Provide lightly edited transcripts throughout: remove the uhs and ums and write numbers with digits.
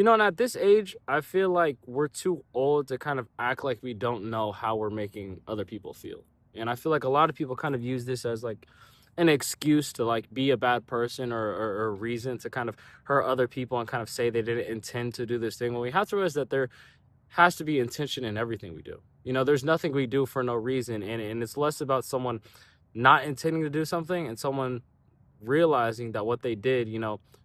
And at this age, I feel like we're too old to kind of act like we don't know how we're making other people feel. And I feel like a lot of people kind of use this as like an excuse to like be a bad person or a reason to kind of hurt other people and kind of say they didn't intend to do this thing. When we have to realize that there has to be intention in everything we do. There's nothing we do for no reason. And it's less about someone not intending to do something and someone realizing that what they did,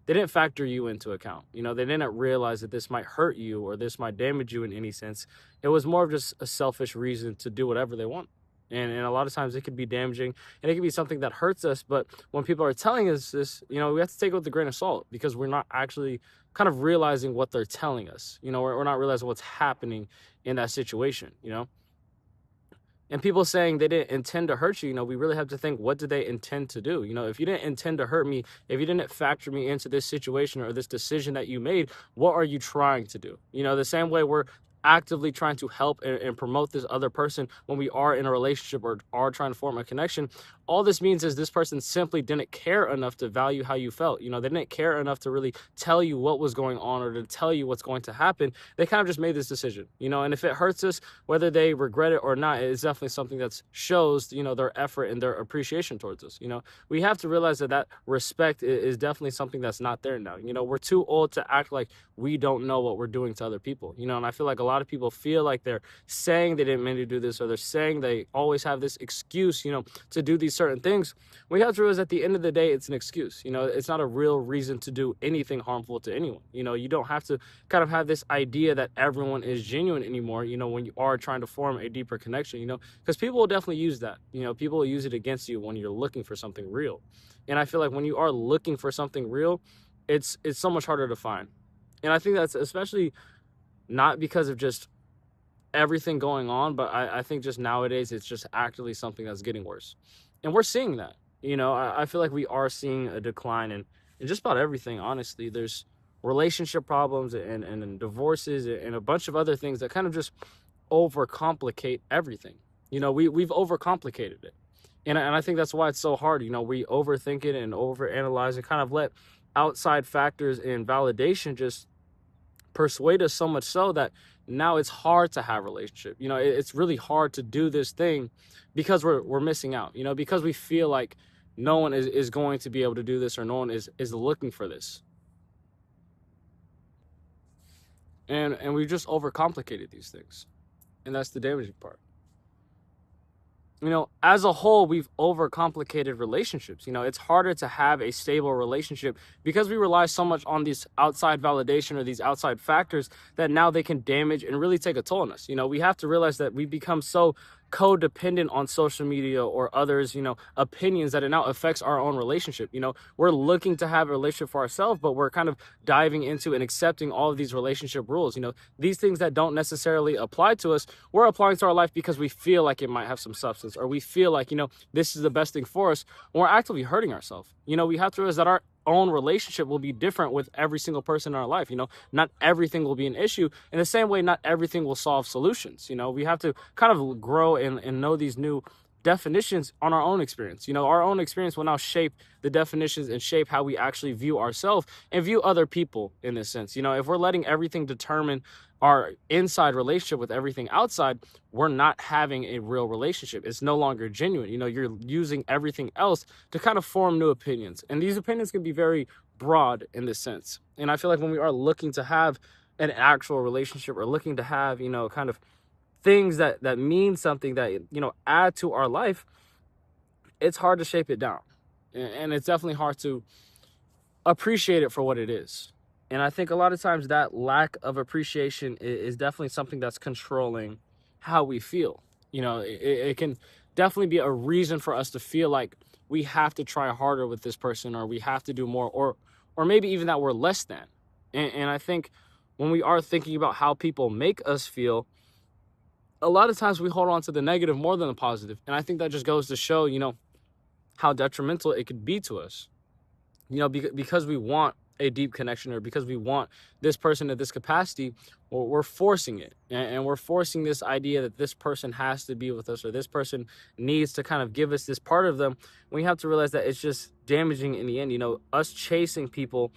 they didn't factor you into account. They didn't realize that this might hurt you or this might damage you in any sense. It was more of just a selfish reason to do whatever they want. And a lot of times it could be damaging and it could be something that hurts us. But when people are telling us this, we have to take it with a grain of salt because we're not actually kind of realizing what they're telling us. We're not realizing what's happening in that situation. And people saying they didn't intend to hurt you, we really have to think, what did they intend to do? If you didn't intend to hurt me, if you didn't factor me into this situation or this decision that you made, what are you trying to do? The same way we're actively trying to help and promote this other person when we are in a relationship or are trying to form a connection. All this means is this person simply didn't care enough to value how you felt. They didn't care enough to really tell you what was going on or to tell you what's going to happen. They kind of just made this decision, and if it hurts us, whether they regret it or not, it's definitely something that shows, their effort and their appreciation towards us. We have to realize that respect is definitely something that's not there now. We're too old to act like we don't know what we're doing to other people, and I feel like a lot of people feel like they're saying they didn't mean to do this, or they're saying they always have this excuse, to do these certain things. We have to realize at the end of the day, it's an excuse. It's not a real reason to do anything harmful to anyone. You don't have to kind of have this idea that everyone is genuine anymore, when you are trying to form a deeper connection, because people will definitely use that. People will use it against you when you're looking for something real. And I feel like when you are looking for something real, it's so much harder to find. And I think that's especially not because of just everything going on, but I think just nowadays it's just actively something that's getting worse. And we're seeing that. I feel like we are seeing a decline in just about everything, honestly. There's relationship problems and divorces and a bunch of other things that kind of just overcomplicate everything. We've overcomplicated it. And I think that's why it's so hard. We overthink it and overanalyze and kind of let outside factors and validation just persuade us so much so that now it's hard to have a relationship. It's really hard to do this thing because we're missing out, because we feel like no one is going to be able to do this or no one is looking for this. And we've just overcomplicated these things. And that's the damaging part. As a whole, we've overcomplicated relationships. It's harder to have a stable relationship because we rely so much on these outside validation or these outside factors that now they can damage and really take a toll on us. We have to realize that we become so codependent on social media or others, opinions that it now affects our own relationship. We're looking to have a relationship for ourselves, but we're kind of diving into and accepting all of these relationship rules. These things that don't necessarily apply to us, we're applying to our life because we feel like it might have some substance or we feel like, this is the best thing for us. When we're actively hurting ourselves. We have to realize that our own relationship will be different with every single person in our life. Not everything will be an issue. In the same way, not everything will solve solutions. We have to kind of grow and know these new definitions on our own experience. Our own experience will now shape the definitions and shape how we actually view ourselves and view other people in this sense. If we're letting everything determine our inside relationship with everything outside, we're not having a real relationship. It's no longer genuine. You're using everything else to kind of form new opinions. And these opinions can be very broad in this sense. And I feel like when we are looking to have an actual relationship or looking to have, kind of things that mean something that, add to our life, it's hard to shape it down. And it's definitely hard to appreciate it for what it is. And I think a lot of times that lack of appreciation is definitely something that's controlling how we feel. It can definitely be a reason for us to feel like we have to try harder with this person or we have to do more or maybe even that we're less than. And I think when we are thinking about how people make us feel, a lot of times we hold on to the negative more than the positive. And I think that just goes to show, how detrimental it could be to us. Because we want a deep connection or because we want this person at this capacity, or we're forcing it. And we're forcing this idea that this person has to be with us or this person needs to kind of give us this part of them. We have to realize that it's just damaging in the end. Us chasing people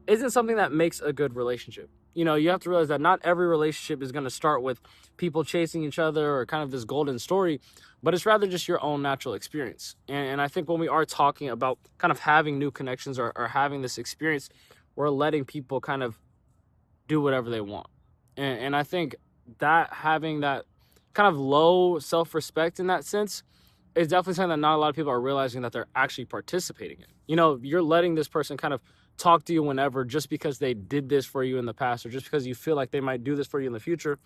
isn't something that makes a good relationship. You have to realize that not every relationship is going to start with people chasing each other or kind of this golden story, but it's rather just your own natural experience. And I think when we are talking about kind of having new connections, or having this experience, we're letting people kind of do whatever they want. And I think that having that kind of low self respect in that sense is definitely something that not a lot of people are realizing that they're actually participating in. You're letting this person kind of talk to you whenever, just because they did this for you in the past, or just because you feel like they might do this for you in the future.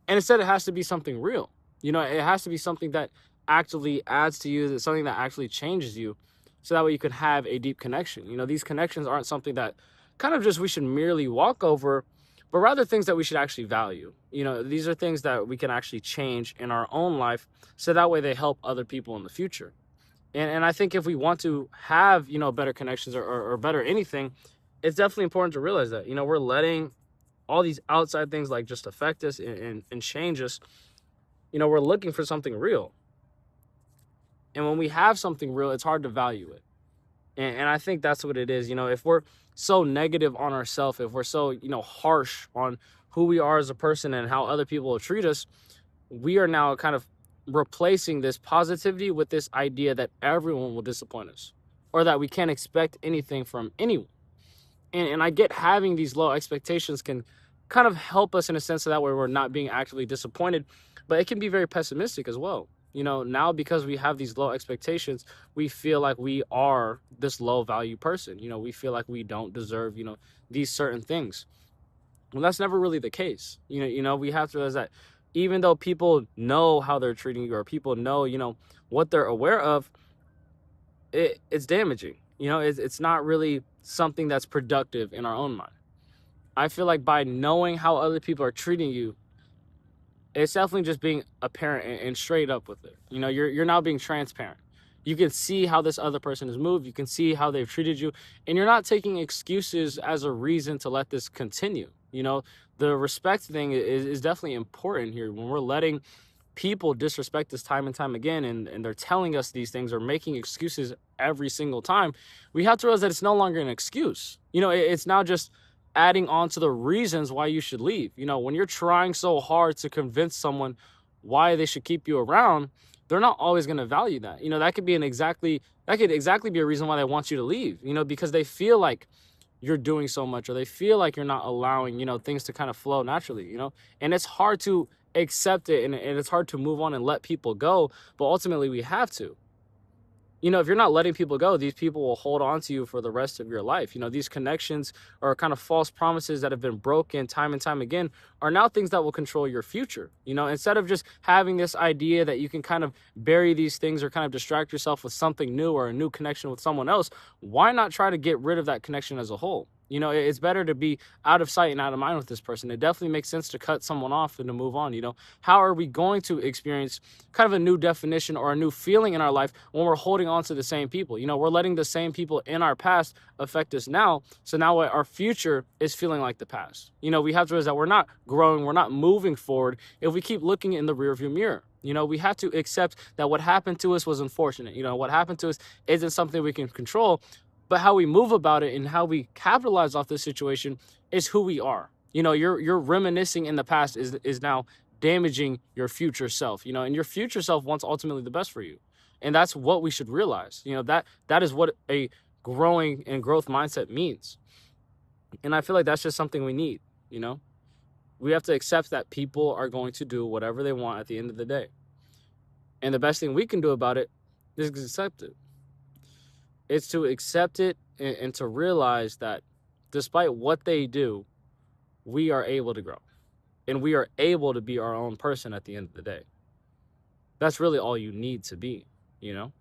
And instead, it has to be something real. It has to be something that actually adds to you, that's something that actually changes you, so that way you can have a deep connection. These connections aren't something that kind of just we should merely walk over, but rather things that we should actually value. These are things that we can actually change in our own life, so that way they help other people in the future. And I think if we want to have, better connections, or better anything, it's definitely important to realize that, we're letting all these outside things like just affect us and change us. We're looking for something real. And when we have something real, it's hard to value it. And I think that's what it is. If we're so negative on ourselves, if we're so, harsh on who we are as a person and how other people will treat us, we are now kind of replacing this positivity with this idea that everyone will disappoint us, or that we can't expect anything from anyone. And I get having these low expectations can kind of help us in a sense, so that way we're not being actively disappointed, but it can be very pessimistic as well. Now, because we have these low expectations, we feel like we are this low value person. We feel like we don't deserve, these certain things. Well, that's never really the case. We have to realize that even though people know how they're treating you, or people know, what they're aware of, it's damaging. It's not really something that's productive in our own mind. I feel like by knowing how other people are treating you, it's definitely just being apparent and straight up with it. You're now being transparent. You can see how this other person has moved. You can see how they've treated you, and you're not taking excuses as a reason to let this continue. The respect thing is definitely important here. When we're letting people disrespect us time and time again, and they're telling us these things, or making excuses every single time, we have to realize that it's no longer an excuse. It's now just adding on to the reasons why you should leave. When you're trying so hard to convince someone why they should keep you around, they're not always going to value that. That could exactly be a reason why they want you to leave, because they feel like you're doing so much, or they feel like you're not allowing, things to kind of flow naturally, and it's hard to accept it, and it's hard to move on and let people go, but ultimately we have to. If you're not letting people go, these people will hold on to you for the rest of your life. These connections are kind of false promises that have been broken time and time again, are now things that will control your future. Instead of just having this idea that you can kind of bury these things, or kind of distract yourself with something new, or a new connection with someone else, why not try to get rid of that connection as a whole? It's better to be out of sight and out of mind with this person. It definitely makes sense to cut someone off and to move on. How are we going to experience kind of a new definition or a new feeling in our life when we're holding on to the same people? We're letting the same people in our past affect us now. So now our future is feeling like the past. We have to realize that we're not growing, we're not moving forward if we keep looking in the rearview mirror. We have to accept that what happened to us was unfortunate. What happened to us isn't something we can control, but how we move about it and how we capitalize off this situation is who we are. You're reminiscing in the past is now damaging your future self. And your future self wants ultimately the best for you, and that's what we should realize. That is what a growing and growth mindset means. And I feel like that's just something we need. We have to accept that people are going to do whatever they want at the end of the day, and the best thing we can do about it is accept it. It's to accept it, and to realize that despite what they do, we are able to grow, and we are able to be our own person at the end of the day. That's really all you need to be, you know?